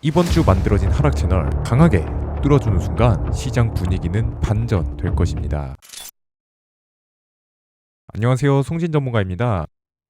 이번 주 만들어진 하락 채널 강하게 뚫어주는 순간 시장 분위기는 반전될 것입니다. 안녕하세요, 송진 전문가입니다.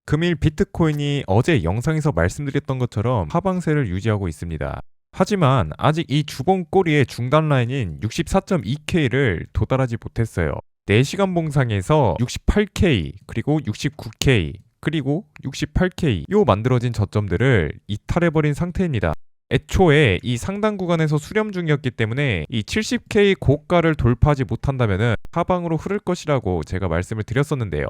금일 비트코인이 어제 영상에서 말씀드렸던 것처럼 하방세를 유지하고 있습니다. 하지만 아직 이 주봉 꼬리의 중단 라인인 64.2K를 도달하지 못했어요. 4시간 봉상에서 68K, 그리고 69K, 그리고 68K 요 만들어진 저점들을 이탈해버린 상태입니다. 애초에 이 상단 구간에서 수렴 중이었기 때문에 이 70K 고가를 돌파하지 못한다면 하방으로 흐를 것이라고 제가 말씀을 드렸었는데요.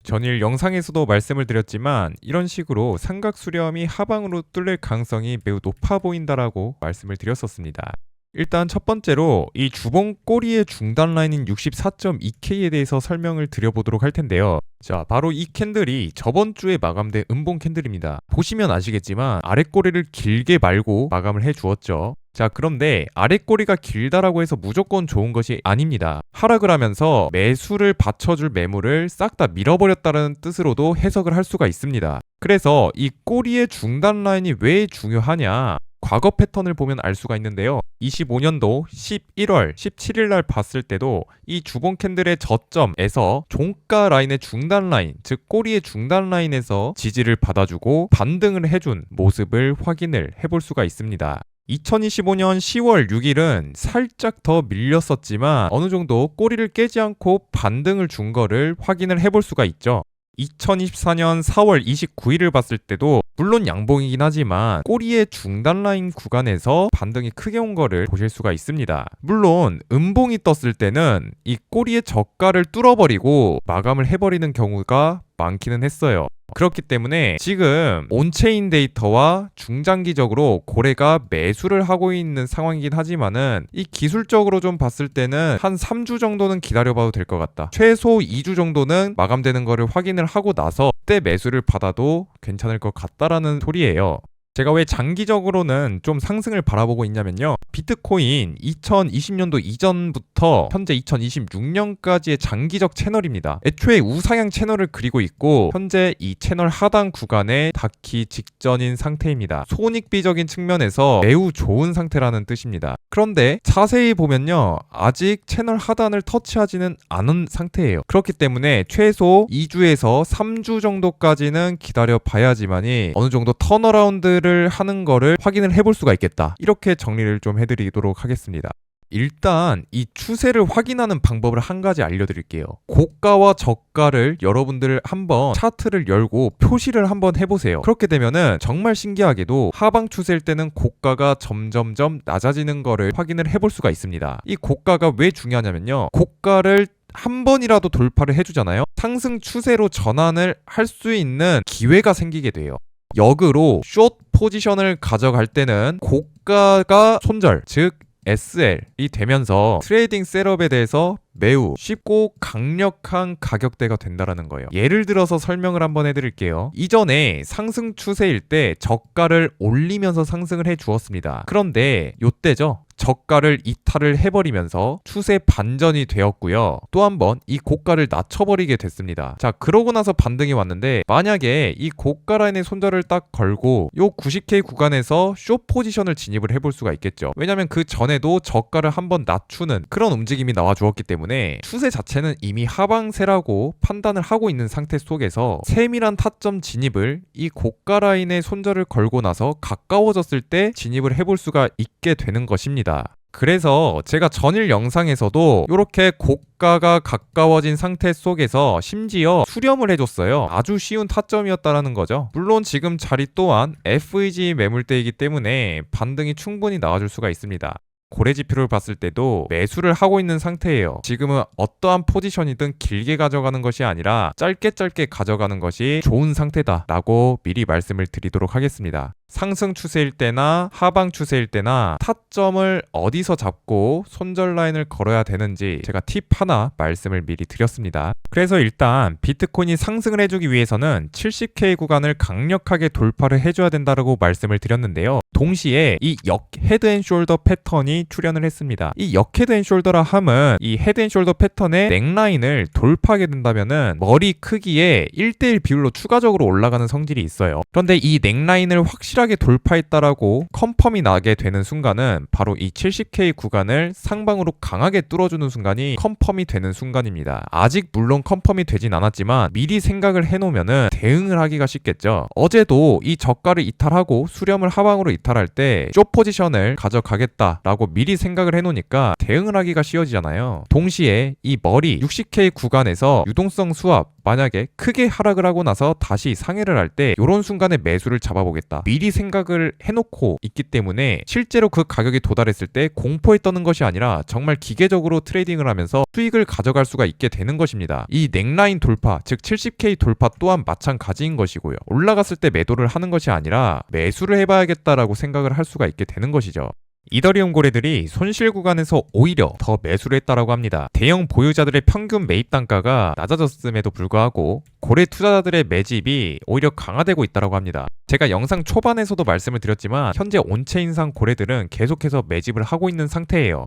전일 영상에서도 말씀을 드렸지만 이런 식으로 삼각 수렴이 하방으로 뚫릴 가능성이 매우 높아 보인다라고 말씀을 드렸었습니다. 일단 첫 번째로 이 주봉 꼬리의 중단 라인인 64.2K에 대해서 설명을 드려보도록 할 텐데요. 자, 바로 이 캔들이 저번 주에 마감된 음봉 캔들입니다. 보시면 아시겠지만 아랫꼬리를 길게 말고 마감을 해주었죠. 자, 그런데 아랫꼬리가 길다라고 해서 무조건 좋은 것이 아닙니다. 하락을 하면서 매수를 받쳐줄 매물을 싹 다 밀어버렸다는 뜻으로도 해석을 할 수가 있습니다. 그래서 이 꼬리의 중단 라인이 왜 중요하냐? 과거 패턴을 보면 알 수가 있는데요. 25년도 11월 17일 날 봤을 때도 이 주봉 캔들의 저점에서 종가 라인의 중단 라인, 즉 꼬리의 중단 라인에서 지지를 받아주고 반등을 해준 모습을 확인을 해볼 수가 있습니다. 2025년 10월 6일은 살짝 더 밀렸었지만 어느 정도 꼬리를 깨지 않고 반등을 준 거를 확인을 해볼 수가 있죠. 2024년 4월 29일을 봤을 때도 물론 양봉이긴 하지만 꼬리의 중단 라인 구간에서 반등이 크게 온 거를 보실 수가 있습니다. 물론 음봉이 떴을 때는 이 꼬리의 저가를 뚫어버리고 마감을 해버리는 경우가 많기는 했어요. 그렇기 때문에 지금 온체인 데이터와 중장기적으로 고래가 매수를 하고 있는 상황이긴 하지만은 이 기술적으로 좀 봤을 때는 한 3주 정도는 기다려봐도 될 것 같다. 최소 2주 정도는 마감되는 거를 확인을 하고 나서 그때 매수를 받아도 괜찮을 것 같다라는 소리예요. 제가 왜 장기적으로는 좀 상승을 바라보고 있냐면요. 비트코인 2020년도 이전부터 현재 2026년까지의 장기적 채널입니다. 애초에 우상향 채널을 그리고 있고 현재 이 채널 하단 구간에 닿기 직전인 상태입니다. 손익비적인 측면에서 매우 좋은 상태라는 뜻입니다. 그런데 자세히 보면요. 아직 채널 하단을 터치하지는 않은 상태예요. 그렇기 때문에 최소 2주에서 3주 정도까지는 기다려 봐야지만이 어느 정도 턴어라운드를 하는 거를 확인을 해볼 수가 있겠다. 이렇게 정리를 좀 해드리도록 하겠습니다. 일단 이 추세를 확인하는 방법을 한 가지 알려드릴게요. 고가와 저가를 여러분들 한번 차트를 열고 표시를 한번 해보세요. 그렇게 되면은 정말 신기하게도 하방 추세일 때는 고가가 점점점 낮아지는 거를 확인을 해볼 수가 있습니다. 이 고가가 왜 중요하냐면요. 고가를 한 번이라도 돌파를 해주잖아요. 상승 추세로 전환을 할 수 있는 기회가 생기게 돼요. 역으로 숏 포지션을 가져갈 때는 고가가 손절, 즉 SL이 되면서 트레이딩 셋업에 대해서 매우 쉽고 강력한 가격대가 된다는 거예요. 예를 들어서 설명을 한번 해드릴게요. 이전에 상승 추세일 때 저가를 올리면서 상승을 해 주었습니다. 그런데 요때죠. 저가를 이탈을 해버리면서 추세 반전이 되었고요. 또 한 번 이 고가를 낮춰버리게 됐습니다. 자, 그러고 나서 반등이 왔는데 만약에 이 고가 라인의 손절을 딱 걸고 요 90K 구간에서 숏 포지션을 진입을 해볼 수가 있겠죠. 왜냐면 그 전에도 저가를 한번 낮추는 그런 움직임이 나와 주었기 때문에 추세 자체는 이미 하방세라고 판단을 하고 있는 상태 속에서 세밀한 타점 진입을 이 고가 라인의 손절을 걸고 나서 가까워졌을 때 진입을 해볼 수가 있게 되는 것입니다. 그래서 제가 전일 영상에서도 이렇게 고가가 가까워진 상태 속에서 심지어 수렴을 해줬어요. 아주 쉬운 타점이었다라는 거죠. 물론 지금 자리 또한 FEG 매물대이기 때문에 반등이 충분히 나와줄 수가 있습니다. 고래 지표를 봤을 때도 매수를 하고 있는 상태예요. 지금은 어떠한 포지션이든 길게 가져가는 것이 아니라 짧게 가져가는 것이 좋은 상태다라고 미리 말씀을 드리도록 하겠습니다. 상승 추세일 때나 하방 추세일 때나 타점을 어디서 잡고 손절 라인을 걸어야 되는지 제가 팁 하나 말씀을 미리 드렸습니다. 그래서 일단 비트코인이 상승을 해주기 위해서는 70K 구간을 강력하게 돌파를 해줘야 된다고 말씀을 드렸는데요. 동시에 이 역 헤드앤숄더 패턴이 출현을 했습니다. 이 역 헤드앤숄더라 함은 이 헤드앤숄더 패턴의 넥라인을 돌파하게 된다면은 머리 크기에 1대1 비율로 추가적으로 올라가는 성질이 있어요. 그런데 이 넥라인을 확실하게 확실하게 돌파했다라고 컨펌이 나게 되는 순간은 바로 이 70K 구간을 상방으로 강하게 뚫어주는 순간이 컨펌이 되는 순간입니다. 아직 물론 컨펌이 되진 않았지만 미리 생각을 해놓으면은 대응을 하기가 쉽겠죠. 어제도 이 저가를 이탈하고 수렴을 하방으로 이탈할 때 숏 포지션을 가져가겠다라고 미리 생각을 해놓으니까 대응을 하기가 쉬워지잖아요. 동시에 이 머리 60K 구간에서 유동성 수합 만약에 크게 하락을 하고 나서 다시 상해를 할 때 이런 순간에 매수를 잡아보겠다 미리 생각을 해놓고 있기 때문에 실제로 그 가격이 도달했을 때 공포에 떠는 것이 아니라 정말 기계적으로 트레이딩을 하면서 수익을 가져갈 수가 있게 되는 것입니다. 이 넥라인 돌파 즉 70K 돌파 또한 마찬가지인 것이고요. 올라갔을 때 매도를 하는 것이 아니라 매수를 해봐야겠다라고 생각을 할 수가 있게 되는 것이죠. 이더리움 고래들이 손실 구간에서 오히려 더 매수를 했다라고 합니다. 대형 보유자들의 평균 매입 단가가 낮아졌음에도 불구하고 고래 투자자들의 매집이 오히려 강화되고 있다라고 합니다. 제가 영상 초반에서도 말씀을 드렸지만 현재 온체인상 고래들은 계속해서 매집을 하고 있는 상태예요.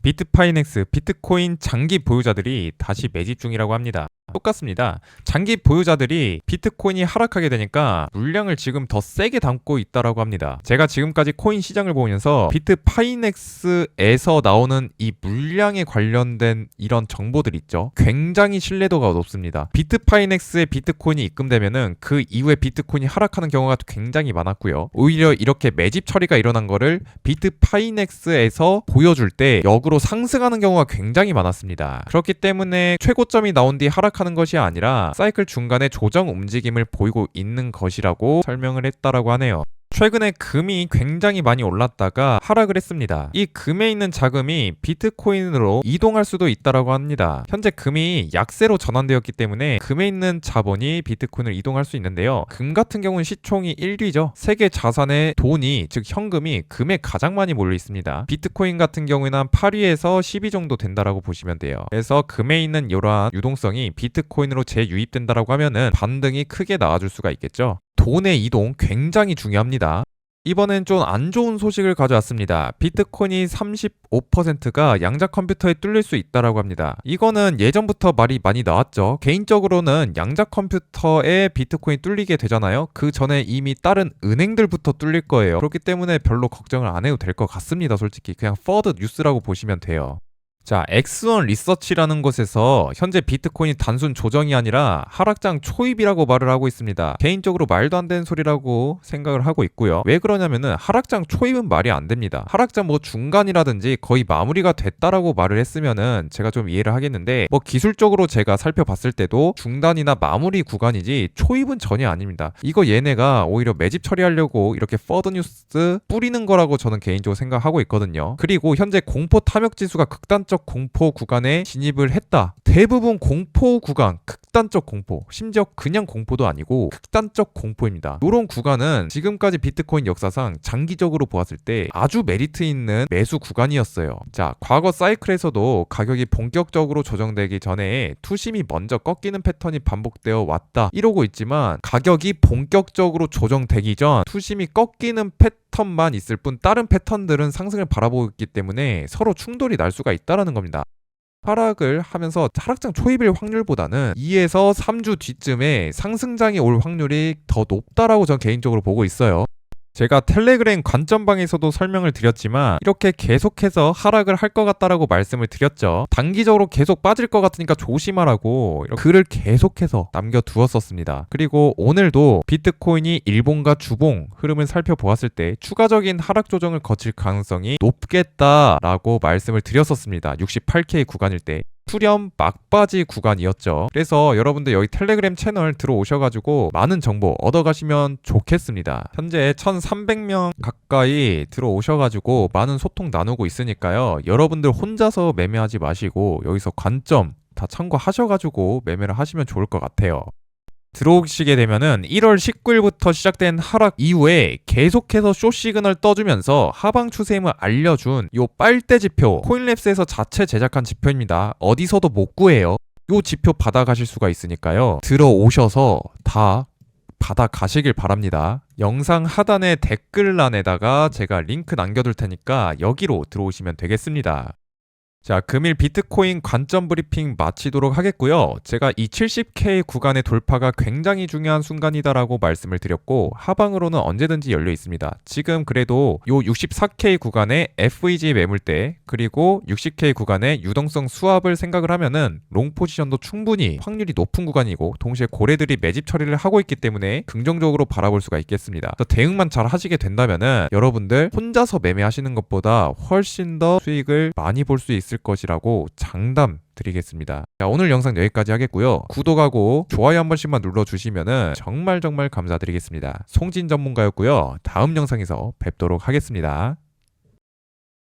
비트파이넥스, 비트코인 장기 보유자들이 다시 매집 중이라고 합니다. 똑같습니다. 장기 보유자들이 비트코인이 하락하게 되니까 물량을 지금 더 세게 담고 있다라고 합니다. 제가 지금까지 코인 시장을 보면서 비트파이넥스에서 나오는 이 물량에 관련된 이런 정보들 있죠. 굉장히 신뢰도가 높습니다. 비트파이넥스에 비트코인이 입금되면은 그 이후에 비트코인이 하락하는 경우가 굉장히 많았고요. 오히려 이렇게 매집 처리가 일어난 거를 비트파이넥스에서 보여줄 때 역으로 상승하는 경우가 굉장히 많았습니다. 그렇기 때문에 최고점이 나온 뒤 하락하는 것이 아니라 사이클 중간에 조정 움직임을 보이고 있는 것이라고 설명을 했다라고 하네요. 최근에 금이 굉장히 많이 올랐다가 하락을 했습니다. 이 금에 있는 자금이 비트코인으로 이동할 수도 있다라고 합니다. 현재 금이 약세로 전환되었기 때문에 금에 있는 자본이 비트코인을 이동할 수 있는데요. 금 같은 경우는 시총이 1위죠. 세계 자산의 돈이 즉 현금이 금에 가장 많이 몰려 있습니다. 비트코인 같은 경우에는 한 8위에서 10위 정도 된다라고 보시면 돼요. 그래서 금에 있는 이러한 유동성이 비트코인으로 재유입된다라고 하면은 반등이 크게 나와줄 수가 있겠죠. 돈의 이동 굉장히 중요합니다. 이번엔 좀 안 좋은 소식을 가져왔습니다. 비트코인이 35%가 양자 컴퓨터에 뚫릴 수 있다라고 합니다. 이거는 예전부터 말이 많이 나왔죠. 개인적으로는 양자 컴퓨터에 비트코인이 뚫리게 되잖아요. 그 전에 이미 다른 은행들부터 뚫릴 거예요. 그렇기 때문에 별로 걱정을 안 해도 될 것 같습니다. 솔직히 그냥 퍼드 뉴스라고 보시면 돼요. 자, 엑스원 리서치라는 곳에서 현재 비트코인이 단순 조정이 아니라 하락장 초입이라고 말을 하고 있습니다. 개인적으로 말도 안 되는 소리라고 생각을 하고 있고요. 왜 그러냐면은 하락장 초입은 말이 안 됩니다. 하락장 뭐 중간이라든지 거의 마무리가 됐다라고 말을 했으면은 제가 좀 이해를 하겠는데 뭐 기술적으로 제가 살펴봤을 때도 중단이나 마무리 구간이지 초입은 전혀 아닙니다. 이거 얘네가 오히려 매집 처리하려고 이렇게 퍼드 뉴스 뿌리는 거라고 저는 개인적으로 생각하고 있거든요. 그리고 현재 공포 탐욕 지수가 극단적 공포 구간에 진입을 했다. 대부분 공포 구간, 극단적 공포, 심지어 그냥 공포도 아니고 극단적 공포입니다. 이런 구간은 지금까지 비트코인 역사상 장기적으로 보았을 때 아주 메리트 있는 매수 구간이었어요. 자, 과거 사이클에서도 가격이 본격적으로 조정되기 전에 투심이 먼저 꺾이는 패턴이 반복되어 왔다 이러고 있지만 가격이 본격적으로 조정되기 전 투심이 꺾이는 패턴만 있을 뿐 다른 패턴들은 상승을 바라보고 있기 때문에 서로 충돌이 날 수가 있다는 겁니다. 하락을 하면서 하락장 초입일 확률보다는 2에서 3주 뒤쯤에 상승장이 올 확률이 더 높다라고 저는 개인적으로 보고 있어요. 제가 텔레그램 관점방에서도 설명을 드렸지만 이렇게 계속해서 하락을 할 것 같다라고 말씀을 드렸죠. 단기적으로 계속 빠질 것 같으니까 조심하라고 글을 계속해서 남겨두었었습니다. 그리고 오늘도 비트코인이 일봉과 주봉 흐름을 살펴보았을 때 추가적인 하락 조정을 거칠 가능성이 높겠다라고 말씀을 드렸었습니다. 68K 구간일 때. 수렴 막바지 구간이었죠. 그래서 여러분들 여기 텔레그램 채널 들어오셔가지고 많은 정보 얻어가시면 좋겠습니다. 현재 1300명 가까이 들어오셔가지고 많은 소통 나누고 있으니까요. 여러분들 혼자서 매매하지 마시고 여기서 관점 다 참고하셔가지고 매매를 하시면 좋을 것 같아요. 들어오시게 되면은 1월 19일부터 시작된 하락 이후에 계속해서 숏 시그널 떠주면서 하방 추세임을 알려준 요 빨대 지표 코인랩스에서 자체 제작한 지표입니다. 어디서도 못 구해요. 요 지표 받아가실 수가 있으니까요. 들어오셔서 다 받아가시길 바랍니다. 영상 하단의 댓글란에다가 제가 링크 남겨둘 테니까 여기로 들어오시면 되겠습니다. 자, 금일 비트코인 관점 브리핑 마치도록 하겠고요. 제가 이 70K 구간의 돌파가 굉장히 중요한 순간이다라고 말씀을 드렸고 하방으로는 언제든지 열려 있습니다. 지금 그래도 요 64K 구간의 FEG 매물대 그리고 60K 구간의 유동성 수합을 생각을 하면은 롱 포지션도 충분히 확률이 높은 구간이고 동시에 고래들이 매집 처리를 하고 있기 때문에 긍정적으로 바라볼 수가 있겠습니다. 대응만 잘 하시게 된다면은 여러분들 혼자서 매매하시는 것보다 훨씬 더 수익을 많이 볼 수 있을 것이라고 장담 드리겠습니다. 자, 오늘 영상 여기까지 하겠고요. 구독하고 좋아요 한 번씩만 눌러주시면은 정말 감사드리겠습니다. 송진 전문가였고요. 다음 영상에서 뵙도록 하겠습니다.